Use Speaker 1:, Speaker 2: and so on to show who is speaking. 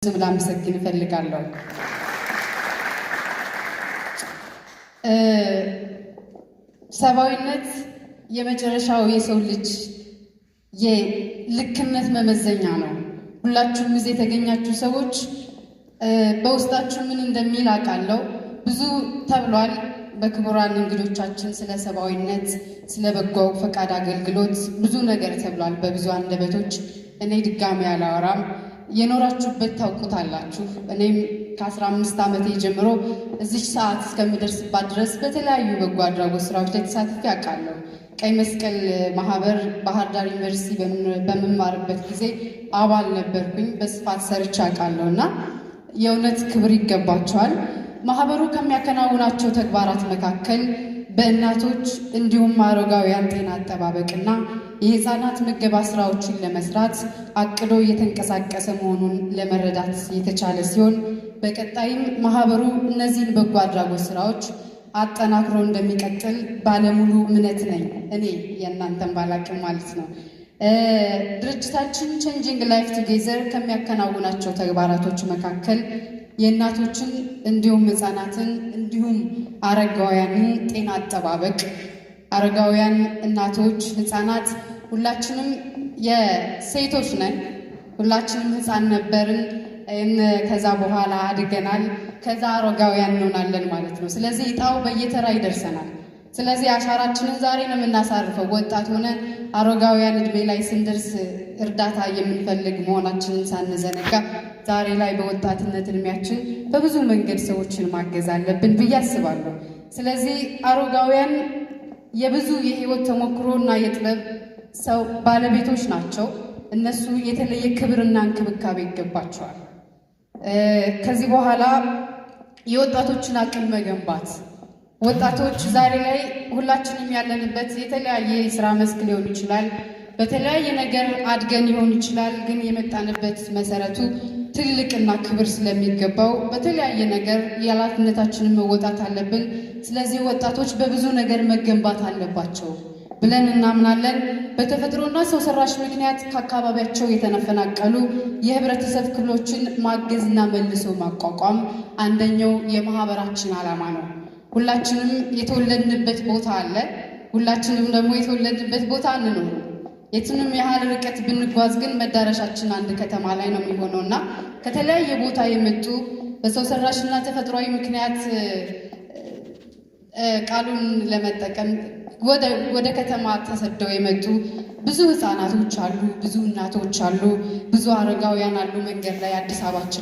Speaker 1: ብላ መሰግን እፈልጋለሁ። ሰብአዊነት የመጨረሻው የሰው ልጅ የልክነት መመዘኛ ነው። ሁላችሁም እዚህ የተገኛችሁ ሰዎች በውስጣችሁ ምን እንደሚል አውቃለሁ። ብዙ ተብሏል በክቡራን እንግዶቻችን ስለ ሰብአዊነት፣ ስለ በጎ ፈቃድ አገልግሎት ብዙ ነገር ተብሏል በብዙ አንደበቶች። እኔ ድጋሚ አላወራም። የኖራችሁበት ታውቁታላችሁ። እኔም ከ15 ዓመቴ ጀምሮ እዚህ ሰዓት እስከምደርስባት ድረስ በተለያዩ በጎ አድራጎት ስራዎች ላይ ተሳትፌ አውቃለሁ። ቀይ መስቀል ማህበር ባህር ዳር ዩኒቨርሲቲ በመማርበት ጊዜ አባል ነበርኩኝ። በስፋት ሰርቼ አውቃለሁ እና የእውነት ክብር ይገባቸዋል። ማህበሩ ከሚያከናውናቸው ተግባራት መካከል በእናቶች እንዲሁም አረጋውያን ጤና አጠባበቅና የህፃናት ምገባ ስራዎችን ለመስራት አቅዶ እየተንቀሳቀሰ መሆኑን ለመረዳት የተቻለ ሲሆን በቀጣይም ማህበሩ እነዚህን በጎ አድራጎት ስራዎች አጠናክሮ እንደሚቀጥል ባለሙሉ እምነት ነኝ። እኔ የእናንተን ባላቅም ማለት ነው። ድርጅታችን ቼንጂንግ ላይፍ ቱጌዘር ከሚያከናውናቸው ተግባራቶች መካከል የእናቶችን እንዲሁም ህፃናትን እንዲሁም አረጋውያንን ጤና አጠባበቅ፣ አረጋውያን እናቶች፣ ህፃናት ሁላችንም የሴቶች ነን። ሁላችንም ህፃን ነበርን። ከዛ በኋላ አድገናል። ከዛ አረጋውያን እንሆናለን ማለት ነው። ስለዚህ እጣው በየተራ ይደርሰናል። ስለዚህ አሻራችንን ዛሬ ነው የምናሳርፈው። ወጣት ሆነን አረጋውያን እድሜ ላይ ስንደርስ እርዳታ የምንፈልግ መሆናችንን ሳንዘነጋ ዛሬ ላይ በወጣትነት እድሜያችን በብዙ መንገድ ሰዎችን ማገዝ አለብን ብዬ አስባለሁ። ስለዚህ አረጋውያን የብዙ የህይወት ተሞክሮ እና የጥበብ ሰው ባለቤቶች ናቸው። እነሱ የተለየ ክብርና እንክብካቤ ይገባቸዋል። ከዚህ በኋላ የወጣቶችን አቅም መገንባት፣ ወጣቶች ዛሬ ላይ ሁላችንም ያለንበት የተለያየ የስራ መስክ ሊሆን ይችላል። በተለያየ ነገር አድገን ሊሆን ይችላል። ግን የመጣንበት መሰረቱ ትልቅና ክብር ስለሚገባው በተለያየ ነገር የኃላፊነታችንን መወጣት አለብን። ስለዚህ ወጣቶች በብዙ ነገር መገንባት አለባቸው ብለን እናምናለን። በተፈጥሮና ሰው ሰራሽ ምክንያት ከአካባቢያቸው የተፈናቀሉ የህብረተሰብ ክፍሎችን ማገዝና መልሶ ማቋቋም አንደኛው የማህበራችን ዓላማ ነው። ሁላችንም የተወለድንበት ቦታ አለ። ሁላችንም ደግሞ የተወለድንበት ቦታ አንኖርም። የትንም ያህል ርቀት ብንጓዝ ግን መዳረሻችን አንድ ከተማ ላይ ነው የሚሆነው እና ከተለያየ ቦታ የመጡ በሰው ሰራሽና ተፈጥሯዊ ምክንያት ቃሉን ለመጠቀም ወደ ከተማ ተሰደው የመጡ ብዙ ህፃናቶች አሉ፣ ብዙ እናቶች አሉ፣ ብዙ አረጋውያን አሉ። መንገድ ላይ አዲስ አበባችን